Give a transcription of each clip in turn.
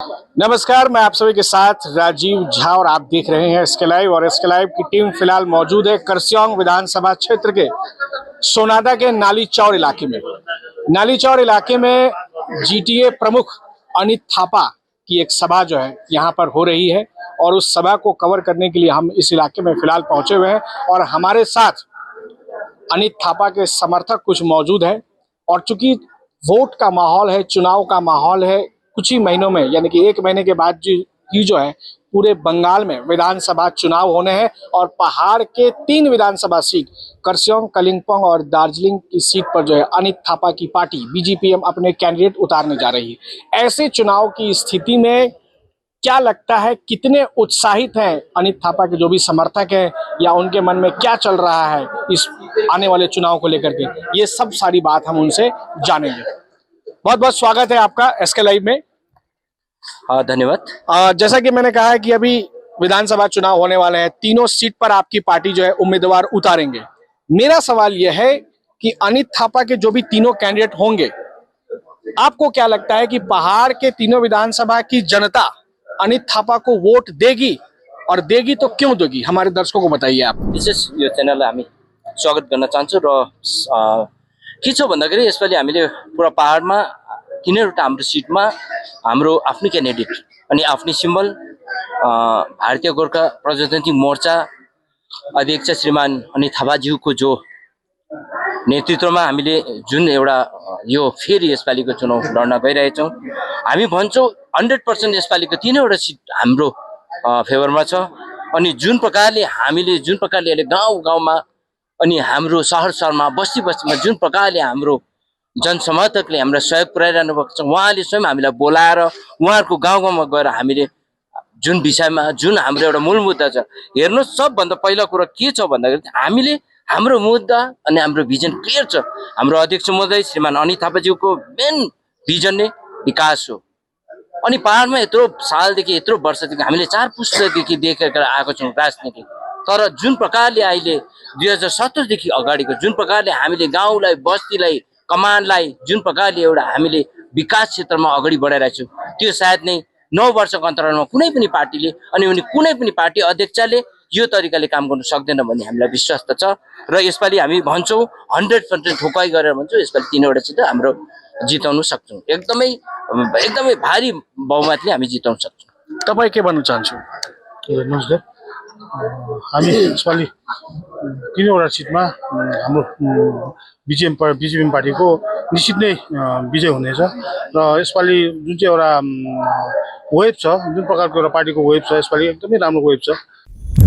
नमस्कार, मैं आप सभी के साथ राजीव झा और आप देख रहे हैं एसके लाइव। और एसके लाइव की टीम फिलहाल मौजूद है करसियांग विधानसभा क्षेत्र के सोनादा के नाली चौर इलाके में। नाली चौर इलाके में जीटीए प्रमुख अनित थापा की एक सभा जो है यहाँ पर हो रही है और उस सभा को कवर करने के लिए हम इस इलाके में फिलहाल पहुंचे हुए हैं और हमारे साथ अनित थापा के समर्थक कुछ मौजूद हैं। और चूंकि वोट का माहौल है, चुनाव का माहौल है, कुछ ही महीनों में यानी कि 1 महीने के बाद जो है पूरे बंगाल में विधानसभा चुनाव होने हैं और पहाड़ के 3 विधानसभा सीट करसियांग, कलिम्पोंग और दार्जिलिंग की सीट पर जो है अनित थापा की पार्टी बीजेपीएम अपने कैंडिडेट उतारने जा रही है। ऐसे चुनाव की स्थिति में क्या लगता है, कितने उत्साहित हैं अनित थापा के जो भी समर्थक हैं या उनके मन में क्या चल रहा है इस आने वाले चुनाव को लेकर के, ये सब सारी बात हम उनसे जानेंगे। बहुत बहुत स्वागत है आपका एसके लाइव में। धन्यवाद। जैसा कि मैंने कहा है कि अभी विधानसभा चुनाव होने वाले हैं, तीनों सीट पर आपकी पार्टी जो है उम्मीदवार उतारेंगे। मेरा सवाल यह है कि अनित थापा के जो भी तीनों कैंडिडेट होंगे, आपको क्या लगता है कि पहाड़ के तीनों विधानसभा की जनता अनित थापा को वोट देगी और देगी तो क्यों देगी? हमारे दर्शकों को बताइए आप। विशेष यो च्यानललाई हामी स्वागत गर्न चाहन्छौँ र के छ भन्दाखेरि यसपालि हामीले पुरा पहाडमा तीनैवटा हाम्रो सिटमा हाम्रो आफ्नो क्यान्डिडेट अनि आफ्नै सिम्बल भारतीय गोर्खा प्रजातान्त्रिक मोर्चा अध्यक्ष श्रीमान अनित थापाज्यूको जो नेतृत्वमा हामीले जुन एउटा यो फेरि यसपालिको चुनाव लड्न गइरहेछौँ, हामी भन्छौँ 100% यसपालिको तीनैवटा सिट हाम्रो फेभरमा छ। अनि जुन प्रकारले अहिले गाउँ गाउँमा अनि हाम्रो शहर शहरमा बस्ती बस्तीमा जुन प्रकारले हाम्रो जनसमर्थकले हाम्रो सहयोग पुर्याइरहनु भएको छ, उहाँले स्वयं हामीलाई बोलाएर उहाँहरूको गाउँ गाउँमा गएर हामीले जुन विषयमा जुन हाम्रो एउटा मूल मुद्दा छ, हेर्नुहोस् सबभन्दा पहिलो कुरो के छ भन्दाखेरि हामीले हाम्रो मुद्दा अनि हाम्रो भिजन क्लियर छ। हाम्रो अध्यक्ष महोदय श्रीमान अनित थापाज्यूको मेन भिजन नै विकास हो। अनि पहाडमा यत्रो सालदेखि यत्रो वर्षदेखि हामीले 4 पुस्तादेखि देखेर आएको छौँ राजनीति, तर जुन प्रकारले अहिले 2017 देखि अगाडिको जुन प्रकारले हामीले गाउँलाई, बस्तीलाई, कमानलाई जुन प्रकारले एउटा हामीले विकास क्षेत्रमा अगाडि बढाइरहेको छौँ, त्यो सायद नै 9 वर्षको अन्तरालमा कुनै पनि पार्टीले अनि कुनै पनि पार्टी अध्यक्षले यो तरिकाले काम गर्न सक्दैन भन्ने हामीलाई विश्वास त छ। र यसपालि हामी भन्छौँ 100% ठोकाइ गरेर भन्छौँ यसपालि तीनवटा सिट हाम्रो जिताउन सक्छौँ। एकदमै भारी बहुमतले हामी जिताउन सक्छौँ। तपाईँ के भन्नु चाहन्छु? नमस्कार। हामी यसपालि तीनवटा सिटमा हाम्रो बीजेपी पार्टीको निश्चित नै विजय हुनेछ र यसपालि जुन चाहिँ एउटा वेभ छ, जुन प्रकारको एउटा पार्टीको वेभ छ, यसपालि एकदमै राम्रो वेभ छ।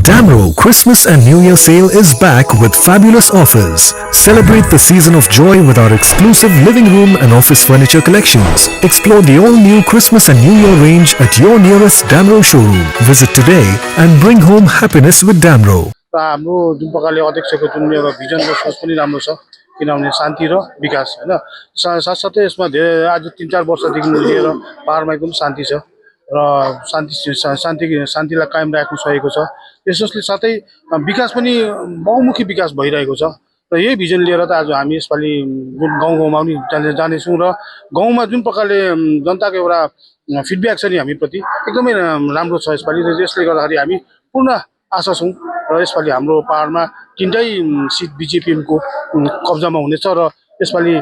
Damro Christmas and New Year sale is back with fabulous offers. Celebrate the season of joy with our exclusive living room and office furniture collections. Explore the all-new Christmas and New Year range at your nearest Damro showroom. Visit today and bring home happiness with Damro. हाम्रो जुन प्रकारले अध्यक्षको जुन एउटा vision र सोच पनि राम्रो छ, किनभने शान्ति र विकास हैन, साथसाथै यसमा धेरै आज 3-4 वर्षदेखि लिएर पहाडमा एकदम शान्ति छ र शान्तिलाई कायम राख्न सकेको छ। यसले साथै विकास पनि बहुमुखी विकास भइरहेको छ र यही भिजन लिएर त आज हामी यसपालि जुन गाउँ गाउँमा पनि जानेछौँ र गाउँमा जुन प्रकारले जनताको एउटा फिडब्याक छ नि हामीप्रति एकदमै राम्रो छ यसपालि। यसले गर्दाखेरि हामी पूर्ण आशा छौँ र यसपालि हाम्रो पहाडमा 3टै सिट बीजेपीएमको कब्जामा हुनेछ र यसपालि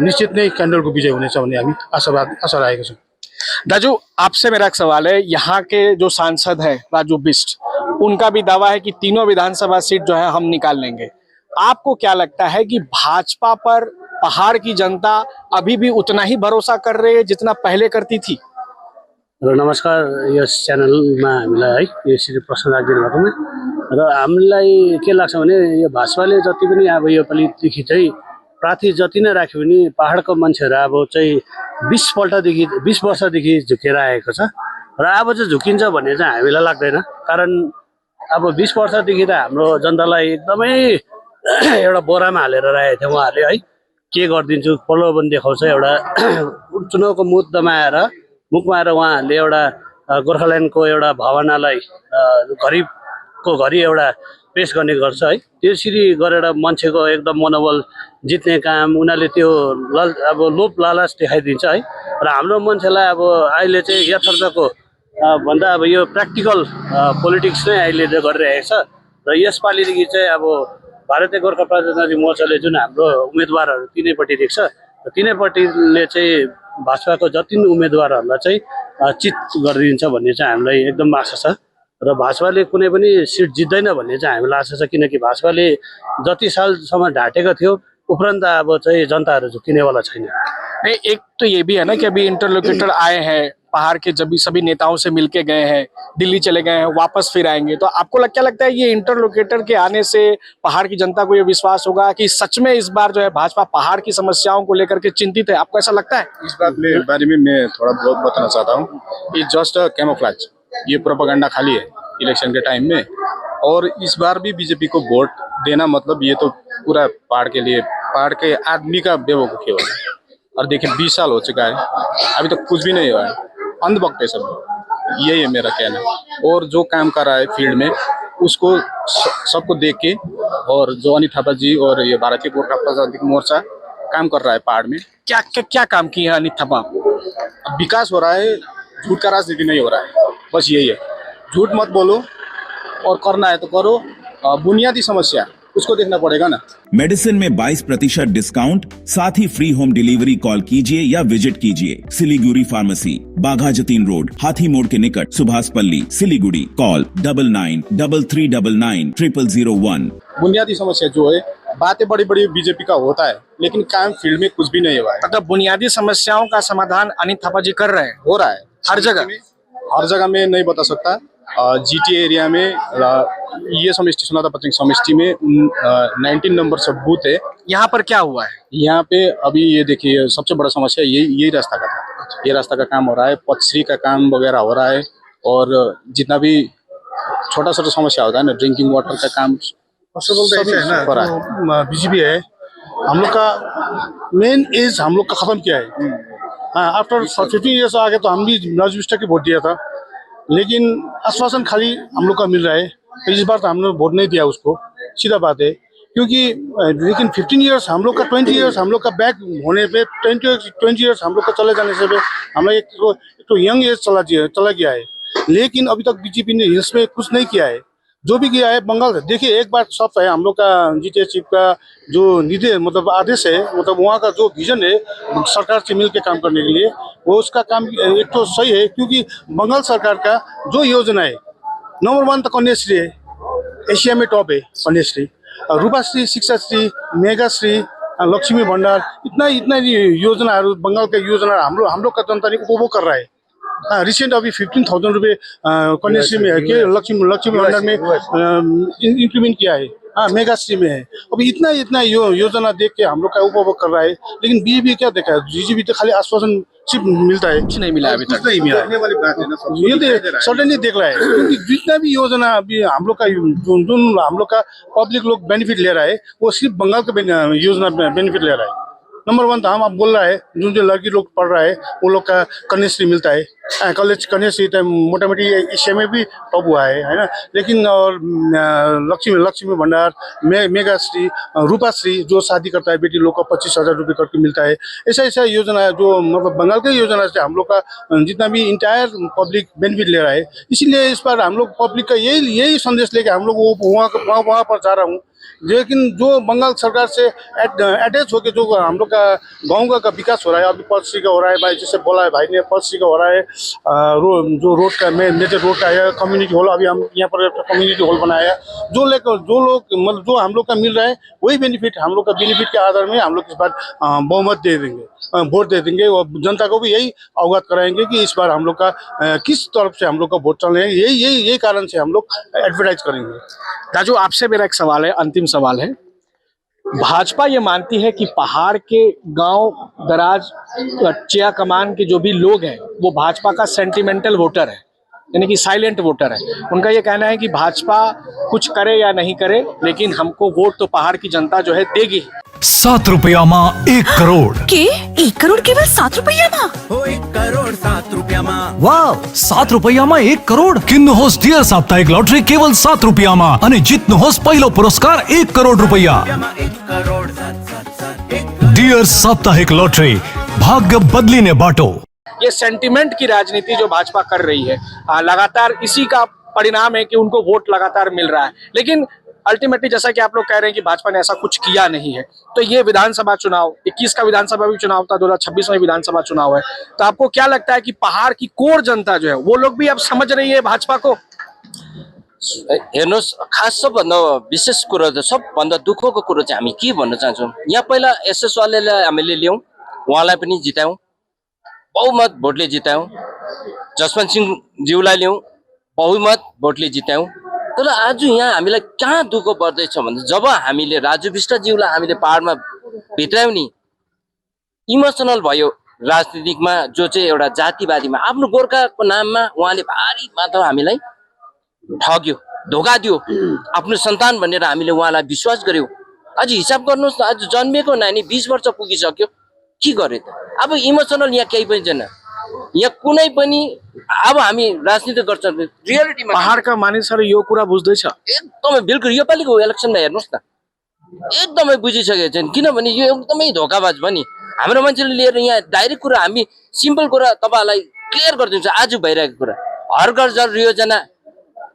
निश्चित नै क्यान्डलको विजय हुनेछ भन्ने हामी आशा राखेका छौँ। दाजू, आपसे मेरा एक सवाल है, यहाँ के जो सांसद है राजू बिष्ट, उनका भी दावा है कि तीनों विधानसभा सीट जो है हम निकाल लेंगे। आपको क्या लगता है कि भाजपा पर पहाड़ की जनता अभी भी उतना ही भरोसा कर रही है जितना पहले करती थी? नमस्कार, यस च्यानलमा हामीलाई है यसरी प्रश्न राखिदिनु भएकोमा र हामीलाई के लाग्छ भने यो भाजपाले जति पनि अब यो पालिदेखि चाहिँ प्रार्थी जति नै राख्यो भने पहाडको मान्छेहरू अब चाहिँ 20 वर्षदेखि झुकेर आएको छ र अब चाहिँ झुकिन्छ भन्ने चाहिँ हामीलाई लाग्दैन। कारण अब 20 वर्षदेखि त हाम्रो जनतालाई एकदमै एउटा बोरामा हालेर राखेको थियो उहाँहरूले है, के गरिदिन्छु प्रलोभन देखाउँछ एउटा चुनावको मुद्दामा आएर मुखमा आएर उहाँहरूले एउटा गोर्खाल्यान्डको एउटा भावनालाई घरिबको घरि एउटा पेस गर्ने गर्छ है। त्यसरी गरेर मान्छेको एकदम मनोबल जित्ने काम उनीहरूले त्यो अब लोभ लालच देखाइदिन्छ है। र हाम्रो मान्छेलाई अब अहिले चाहिँ यथार्थको भन्दा अब यो प्र्याक्टिकल पोलिटिक्स नै अहिले गरिरहेको छ। र यसपालिदेखि चाहिँ अब भारतीय गोर्खा प्रजातान्त्रिक मोर्चाले जुन हाम्रो उम्मेदवारहरू तिनैपट्टि देख्छ, तिनैपट्टिले चाहिँ भाजपाको जति पनि उम्मेदवारहरूलाई चाहिँ चित गरिदिन्छ भन्ने चाहिँ हामीलाई एकदम आशा छ। र भाजपाले कुनै पनि सिट जित्दैन भन्ने चाहिँ हामीलाई आशा छ, किनकि भाजपाले जति सालसम्म ढाँटेको थियो उपरान्त अब चाहिँ जनताहरू झुक्किनेवाला छैन। नहीं, एक तो ये भी है ना कि अभी इंटरलोक्यूटर आए हैं पहाड़ के, जब भी सभी नेताओं से मिलके गए हैं, दिल्ली चले गए हैं, वापस फिर आएंगे, तो आपको क्या लगता है ये इंटरलोक्यूटर के आने से पहाड़ की जनता को ये विश्वास होगा कि सच में इस बार जो है भाजपा पहाड़ की समस्याओं को लेकर के चिंतित है? आपको ऐसा लगता है? इस बारे में मैं थोड़ा बहुत बताना चाहता हूँ। ये जस्ट कैमोफ्लेज, ये प्रोपेगेंडा खाली है इलेक्शन के टाइम में। और इस बार भी बीजेपी को वोट देना मतलब ये तो पूरा पहाड़ के लिए, पहाड़ के आदमी का बेवकूफ़ी होगा। और देखिए 20 साल हो चुका है, अभी तक कुछ भी नहीं हुआ है, अंधभक्त है सब। यही है मेरा कहना। और जो काम कर रहा है फील्ड में उसको सबको देख के, और जो अनिल थापा जी और ये भारतीय गोरखा प्रजातांत्रिक मोर्चा काम कर रहा है पहाड़ में। क्या काम किए हैं अनिल थापा? विकास हो रहा है, झूठ का राजनीति नहीं हो रहा है, बस यही है। झूठ मत बोलो और करना है तो करो। बुनियादी समस्या उसको देखना पड़ेगा ना। मेडिसिन में 22% डिस्काउंट, साथ ही फ्री होम डिलीवरी। कॉल कीजिए या विजिट कीजिए सिलीगुड़ी फार्मेसी, बाघा जतीन रोड, हाथी मोड़ के निकट, सुभाष पल्ली, सिलीगुड़ी। कॉल 9933990001। बुनियादी समस्या जो है, बातें बड़ी बड़ी बीजेपी का होता है लेकिन काम फील्ड में कुछ भी नहीं हुआ है। मतलब बुनियादी समस्याओं का समाधान अनिल थापा जी कर रहे हैं? हो रहा है हर जगह में नहीं बता सकता। जीटी एरिया में ये समष्टि, सोनादा पश्चिम समष्टि में 19 नंबर सब बूथ है। यहाँ पर क्या हुआ है? यहाँ पे अभी ये देखिए सबसे बड़ा समस्या यही रास्ता का था। ये रास्ता का काम हो रहा है, पथश्री का काम वगैरह हो रहा है, और जितना भी छोटा छोटा समस्या होता है ना, ड्रिंकिंग वाटर का काम हो रहा है। बीजेपी है, हम लोग का मेन एज हम लोग का खत्म किया है। आफ्टर 15 ईयर्स आगे तो हम भी राजू बिष्ट की वोट दिया था, लेकिन आश्वासन खाली हम लोग का मिल रहा है। इस बार तो हमने वोट नहीं दिया उसको, सीधा बात है। क्योंकि लेकिन 15 ईयर्स हम लोग का, 20 ईयर्स हम लोग का बैक होने पे, 20 ईयर्स हम लोग का चले जाने से हमें एक तो यंग एज चला गया है। लेकिन अभी तक बीजेपी ने इसमें कुछ नहीं किया है। जो भी किया है बंगाल से, देखिए एक बात सब है, हम लोग का जीटीए चीफ का जो निर्देश मतलब आदेश है, मतलब वहाँ का जो विजन है सरकार से मिल के काम करने के लिए, वो उसका काम एक तो सही है। क्योंकि बंगाल सरकार का जो योजना है, नंबर 1 तो कन्याश्री है, एशिया में टॉप है कन्याश्री, रूपाश्री, शिक्षाश्री, मेगाश्री, लक्ष्मी भंडार, इतना योजनाहरू बंगाल का योजना हम लोग का जनता ने उपभोग कर रहा है। रिसेंट अभी 15,000 रुपये कन्याश्री में है कि लक्ष्मी भंडार में इंक्रीमेंट किया है। हाँ, मेगाश्री में है। अभी इतना योजना देख के हम लोग का उपभोग कर रहा है। लेकिन बीजेपी क्या देखा है, बीजेपी तो खाली आश्वासन सिर्फ मिलता है, कुछ नहीं मिला अभी तक। नहीं मिला, ये तो सडनली देख रहा है। क्योंकि जितना भी योजना अभी हम लोग का जो हम लोग का पब्लिक लोग बेनिफिट ले रहा है, वो सिर्फ बंगाल का योजना बेनिफिट ले रहा है। नंबर 1 तो हम आप बोल रहा है, जो लड़की लोग पढ़ रहा है वो लोग का कन्याश्री मिलता है। कॉलेज कन्याश्री तो मोटा मोटी एशिया में भी टॉप हुआ है ना। लेकिन और लक्ष्मी भंडार, मेगाश्री, रूपाश्री, जो शादी करता है बेटी लोग का 25,000 रुपये करके मिलता है। ऐसा योजना है जो मतलब बंगाल की योजना से हम लोग का जितना भी इंटायर पब्लिक बेनिफिट ले रहा है। इसीलिए इस बार हम लोग पब्लिक का यही संदेश लेके हम लोग वहाँ पर जा रहा हूँ। लेकिन जो बंगाल सरकार से अटैच होकर जो हम लोग का गाँव का विकास हो रहा है, अभी पथश्री का हो रहा है, भाई जैसे बोला है भाई ने, पथश्री का हो रहा है, जो रोड का मेजर रोड का है, कम्युनिटी हॉल अभी हम यहाँ पर कम्युनिटी हॉल बनाया। जो लोग मतलब जो हम लोग का मिल रहा है वही बेनिफिट, हम लोग का बेनिफिट के आधार में हम लोग इस बार बहुमत दे देंगे, वोट दे देंगे। और जनता को भी यही अवगत कराएंगे कि इस बार हम लोग का किस तरफ से हम लोग का वोट चल रहे हैं। यही कारण से हम लोग एडवर्टाइज करेंगे। राजू, आपसे मेरा एक सवाल है, अंतिम सवाल है। भाजपा ये मानती है कि पहाड़ के गांव दराज चिया कमान के जो भी लोग हैं वो भाजपा का सेंटिमेंटल वोटर है, यानी कि साइलेंट वोटर है। उनका ये कहना है कि भाजपा कुछ करे या नहीं करे, लेकिन हमको वोट तो पहाड़ की जनता जो है देगी। 7 रुपयामा 1 करोड के 1 करोड केवल 7 रुपैयाँमा? हो 1 करोड 7 रुपैयाँमा। वाव, 7 रुपयामा 1 करोड किन्नुहोस् डियर साप्ताहिक लटरी केवल 7 रुपयामा अनि जित्नुहोस् पहिलो पुरस्कार 1 करोड रुपैयाँ। 1 करोड 7 डियर साप्ताहिक लटरी, भाग्य बदलिने बाटो। ये सेंटिमेंट की राजनीति जो भाजपा कर रही है, लगातार इसी का परिणाम है कि उनको वोट लगातार मिल रहा है। लेकिन अल्टीमेटली जैसा कि आप लोग कह रहे हैं कि भाजपा ने ऐसा कुछ किया नहीं है, तो ये विधानसभा चुनाव 21 का विधानसभा भी चुनाव था, 2026 में विधानसभा चुनाव है, तो आपको क्या लगता है कि पहाड़ की कोर जनता जो है वो लोग भी अब समझ रही है भाजपा को? हेर्नुहोस्, खास सबभन्दा विशेष कुरो त सबभन्दा दुःखको कुरो चाहिँ हामी के भन्न चाहन्छौँ, यहाँ पहिला एसएस वालेलाई हामीले ल्याउँ, उहाँलाई पनि जितायौँ, बहुमत भोटले जितायौँ, जसवन्त सिंह ज्यूलाई ल्याउँ, बहुमत भोटले जितायौँ। तर आज यहाँ हामीलाई कहाँ दुःख पर्दैछ भन्दा जब हामीले राजु विष्टज्यूलाई हामीले पहाडमा भित्रायौँ नि, इमोसनल भयो राजनीतिकमा, जो चाहिँ एउटा जातिवादीमा आफ्नो गोर्खाको नाममा उहाँले भारी मात्रा हामीलाई ठग्यो, धोका दियो। आफ्नो सन्तान भनेर हामीले उहाँलाई विश्वास गर्यौँ। आज हिसाब गर्नुहोस् न, आज जन्मेको नानी 20 वर्ष पुगिसक्यो, के गरे त? अब इमोसनल यहाँ केही पनि छैन, यहाँ कुनै पनि। अब हामी राजनीति गर्छ रियालिटीमा पहाड़का मानिसहरू यो कुरा बुझ्दैछ एकदमै बिल्कुल। योपालिको इलेक्सनमा हेर्नुहोस् न, एकदमै बुझिसकेको छैन, किनभने यो एकदमै धोकाबाज भयो नि। हाम्रो मान्छेले लिएर यहाँ डाइरेक्ट कुरा, हामी सिम्पल कुरा तपाईँहरूलाई क्लियर गरिदिन्छ। आज भइरहेको कुरा, हर घर जल योजना,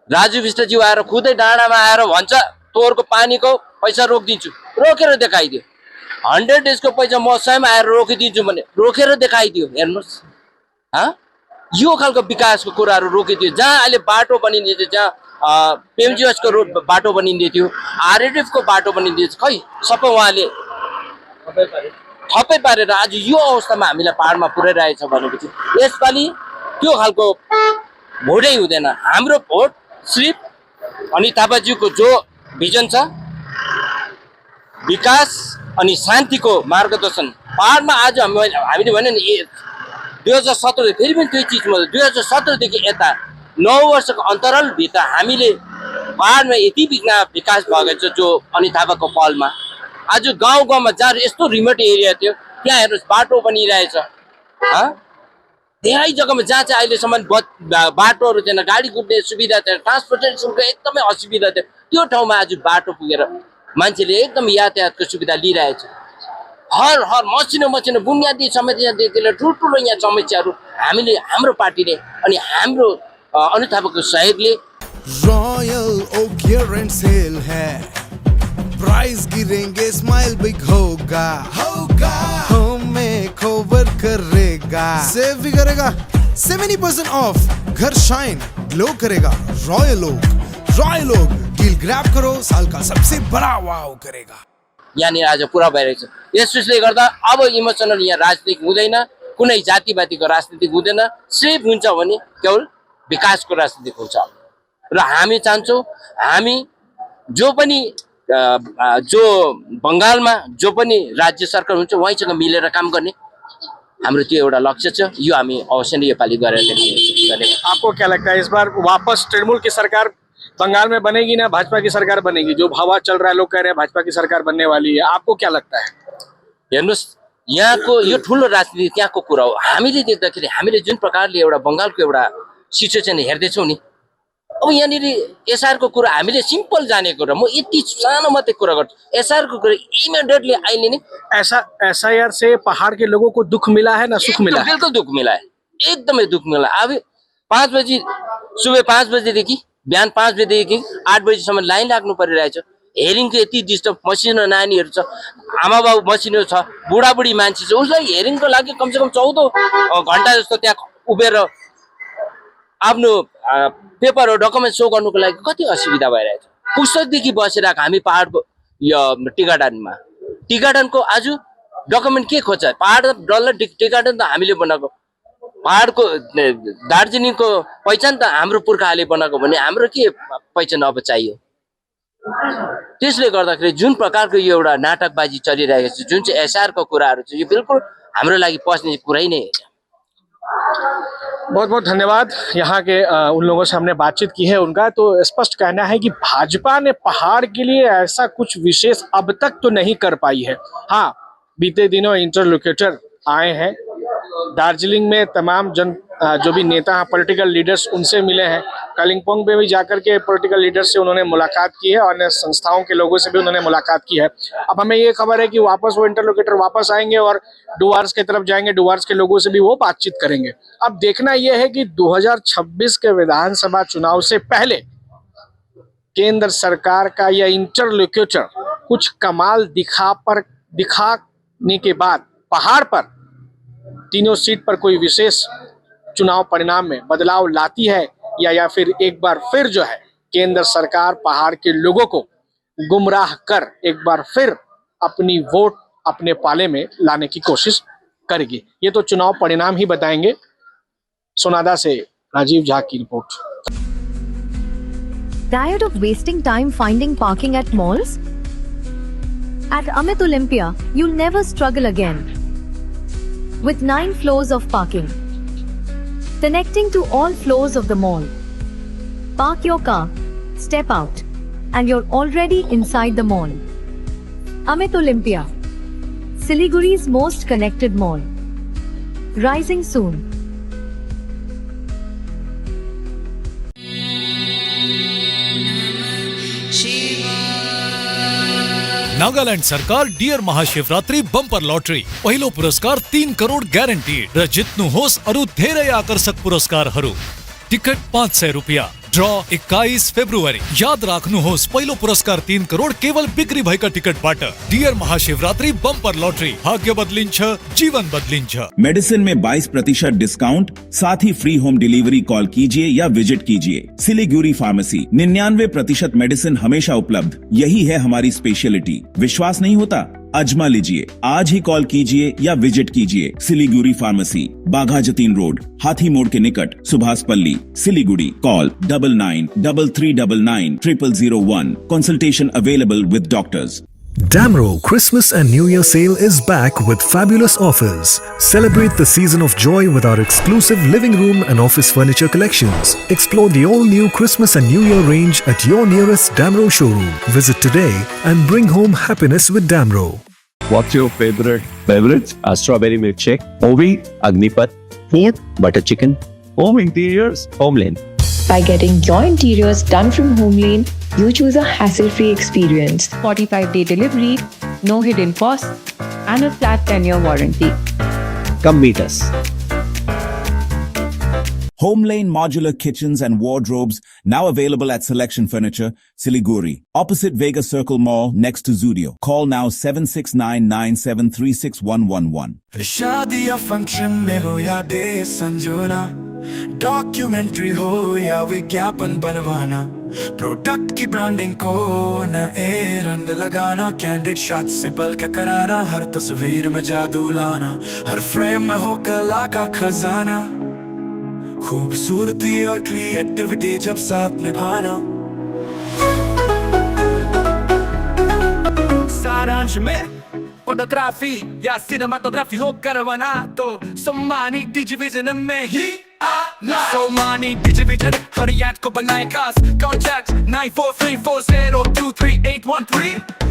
राजु विष्टज्यू आएर खुदै डाँडामा आएर भन्छ तोरको पानीको पैसा रोकिदिन्छु, रोकेर देखाइदियो। 100 डेजको पैसा म स्वयं आएर रोकिदिन्छु भने रोकेर देखाइदियो। हेर्नुहोस्, यो खालको विकासको कुराहरू रोकिदियो। जहाँ अहिले बाटो बनिँदै थियो, जहाँ पेमजीएसको रोड बाटो बनिँदै थियो, आरएडएफको बाटो बनिँदै थियो, खै सबै उहाँले थपै पारेर आज यो अवस्थामा हामीलाई पहाडमा पुर्याइरहेछ भनेपछि यसपालि त्यो खालको भोटै हुँदैन। हाम्रो भोट सिर्फ अनित थापाज्यूको जो भिजन छ, विकास अनि शान्तिको मार्गदर्शन पहाडमा आज हामीले भन्यो नि 2017 फेरि पनि त्यही चिजमा 2017 देखि यता 9 वर्षको अन्तरालभित्र हामीले पहाडमा यति विकास भएको छ, जो अनित थापाको पहलमा। आज गाउँ गाउँमा जहाँ यस्तो रिमोट एरिया थियो त्यहाँ हेर्नुहोस् बाटो बनिरहेछ। धेरै जग्गामा जहाँ चाहिँ अहिलेसम्म बाटोहरू थिएन, गाडी कुद्ने सुविधा थिएन, ट्रान्सपोर्टेसनको एकदमै असुविधा थियो, त्यो ठाउँमा आज बाटो पुगेर मान्छेले एकदम यातायातको सुविधा लिइरहेछ। हर मसिनो बुनियादी समस्यादेखि ठुल्ठुलो यहाँ समस्याहरू हामीले हाम्रो पार्टीले अनि हाम्रो अनित थापाको सहयोगले Royal Oak year end sale है, प्राइस गिरेंगे स्माइल बिग होगा, हमें कवर करेगा, सेव भी करेगा, 70% ऑफ, घर शाइन ग्लो करेगा। रॉयल ओक डील ग्रैब करो, साल का सबसे बड़ा वाव करेगा। यहाँनिर आज पुरा भइरहेछ। यसले गर्दा अब इमोसनल यहाँ राजनीति हुँदैन, कुनै जातिवादीको राजनीति हुँदैन, सिर्फ हुन्छ भने केवल विकासको राजनीति हुन्छ। र हामी चाहन्छौँ हामी जो पनि जो बङ्गालमा जो पनि राज्य सरकार हुन्छ उहाँसँग मिलेर काम गर्ने हाम्रो त्यो एउटा लक्ष्य छ। यो हामी अवश्य नै योपालि गरेर देखाउँछौँ। आपको क्या लगता है इस बार वापस तृणमूल की सरकार बंगाल में बनेगी ना भाजपा की सरकार बनेगी? जो हवा चल रहा है, लोग कह रहे हैं भाजपा की सरकार बनने वाली है, आपको क्या लगता है? हेर्नुहोस्, यहाँको यो ठुलो राजनीति त्यहाँको कुरा हो। हामीले देख्दाखेरि हामीले जुन प्रकारले एउटा बङ्गालको एउटा सिचुएसन हेर्दैछौँ नि, अब यहाँनिर एसआरको कुरा हामीले सिम्पल जानेको र म यति सानो मात्रै कुरा गर्छु। एसआरको कुरा इमिडिएटली अहिले नै एसआईआर से पहाड़ के लोगों को दुख मिला है ना सुख मिला है? बिल्कुल दुख मिला है, एकदमै दुख मिला। अब 5 बजी सुबह 5 बजेदेखि बिहान 5 बजेदेखि 8 बजीसम्म लाइन लाग्नु परिरहेछ। हेरिङको यति डिस्टर्ब, मसिनो नानीहरू छ, आमा बाबु मसिनो छ, बुढाबुढी मान्छे छ, उसलाई हेरिङको लागि कमसेकम 14 घन्टा जस्तो त्यहाँ उभिएर आफ्नो पेपर डकुमेन्ट सो गर्नुको लागि कति असुविधा भइरहेछ। पुस्तकदेखि बसिरहेको हामी पहाडको यो टिकाटनको आज डकुमेन्ट के खोज्छ? पहाड डल्लै टिकाटन त हामीले बनाएको, पहाडको दार्जिलिङको पहिचान त हाम्रो पुर्खाहरूले बनाएको भने हाम्रो के पहिचान अब चाहियो? त्यसले गर्दाखेरि जुन प्रकारको यो एउटा नाटकबाजी चलिरहेको छ, जुन चाहिँ एसआरको कुराहरू छ, यो बिल्कुल हाम्रो लागि पस्ने कुरै नै होइन। बहुत बहुत धन्यवाद। यहाँ के उन लोगों से हमने बातचीत की है, उनका तो स्पष्ट कहना है कि भाजपा ने पहाड़ के लिए ऐसा कुछ विशेष अब तक तो नहीं कर पाई है। हाँ, बीते दिनों इंटरलोक्यूटर आए हैं दार्जिलिंग में, तमाम जो भी नेता हैं, पॉलिटिकल लीडर्स, उनसे मिले हैं। कालिम्पोंग में भी जाकर के पॉलिटिकल लीडर्स से उन्होंने मुलाकात की है और अन्य संस्थाओं के लोगों से भी उन्होंने मुलाकात की है। अब हमें ये खबर है कि वापस वो इंटरलोक्यूटर वापस आएंगे और डुआर्स की तरफ जाएंगे, डुआर्स के लोगों से भी वो बातचीत करेंगे। अब देखना यह है कि 2026 के विधानसभा चुनाव से पहले केंद्र सरकार का यह इंटरलोक्यूटर कुछ कमाल दिखाने के बाद पहाड़ पर तीनों सीट पर कोई विशेष चुनाव परिणाम में बदलाव लाती है या फिर एक बार फिर जो है केंद्र सरकार पहाड़ के लोगों को गुमराह कर एक बार फिर अपनी वोट अपने पाले में लाने की कोशिश करेगी। ये तो चुनाव परिणाम ही बताएंगे। सोनादा से राजीव झा की report. Tired of wasting time finding parking at malls? At Amit Olympia, you'll never struggle again. With 9 floors of parking, connecting to all floors of the mall. Park your car, step out, and you're already inside the mall. Amit Olympia, Siliguri's most connected mall. Rising soon. Nagaland सरकार dear Mahashivratri bumper lottery पहिलो पुरस्कार 3 करोड़ ग्यारेन्टीड र जित्नु होस् अरु धेरै आकर्षक पुरस्कारहरू। Ticket 500 रुपैयाँ। ड्र 21 फेब्रुअरी। याद राख्नुहोस् पहिलो पुरस्कार 3 करोड़ केवल बिक्री भएका टिकटबाट। डियर महाशिवरात्रि बम्पर लॉटरी, भाग्य बदलिन्छ, जीवन बदलिन्छ। मेडिसिन में 22% डिस्काउंट, साथ ही फ्री होम डिलीवरी कॉल कीजिए या विजिट कीजिए। सिलीगुड़ी फार्मेसी 99% मेडिसिन हमेशा उपलब्ध, यही है हमारी स्पेशलिटी। विश्वास नहीं होता? अजमा लीजिए। आज ही कॉल कीजिए या विजिट कीजिए। सिलीगुड़ी फार्मेसी, बाघा जतीन रोड, हाथी मोड़ के निकट, Subhashpalli, Siliguri. Call 9933990001। Consultation available with doctors. Damro Christmas and New Year sale is back with fabulous offers. Celebrate the season of joy with our exclusive living room and office furniture collections. Explore the all-new Christmas and New Year range at your nearest Damro showroom. Visit today and bring home happiness with Damro. What's your favorite beverage? A strawberry milkshake. Ovi, Agnipat. Food, butter chicken. Home interiors, Homeland. By getting your interiors done from Homelane, you choose a hassle-free experience. 45-day delivery, no hidden costs, and a flat 10-year warranty. Come meet us. Homelane Modular Kitchens and Wardrobes now available at Selection Furniture, Siliguri, opposite Vega Circle Mall next to Zudio. Call now 7699736111. शादी या function में हो या day संजोना, documentary हो या विज्ञापन बनवाना, product की ब्रांडिंग को न रंग लगाना, कैंडिड शॉट से बल्क कराना, हर तस्वीर में जादू लाना, हर फ्रेम में हो कला का खजाना, खूबसूरती और क्रिएटिविटी जब साथ निभाना। सारांश में फोटोग्राफी या सिनेमाटोग्राफी हो करवाना तो सोमानी डिजिविजन में ही आना। सोमानी डिजिविजन हर याद को बनाए खास। कॉन्टैक्ट 9434023813।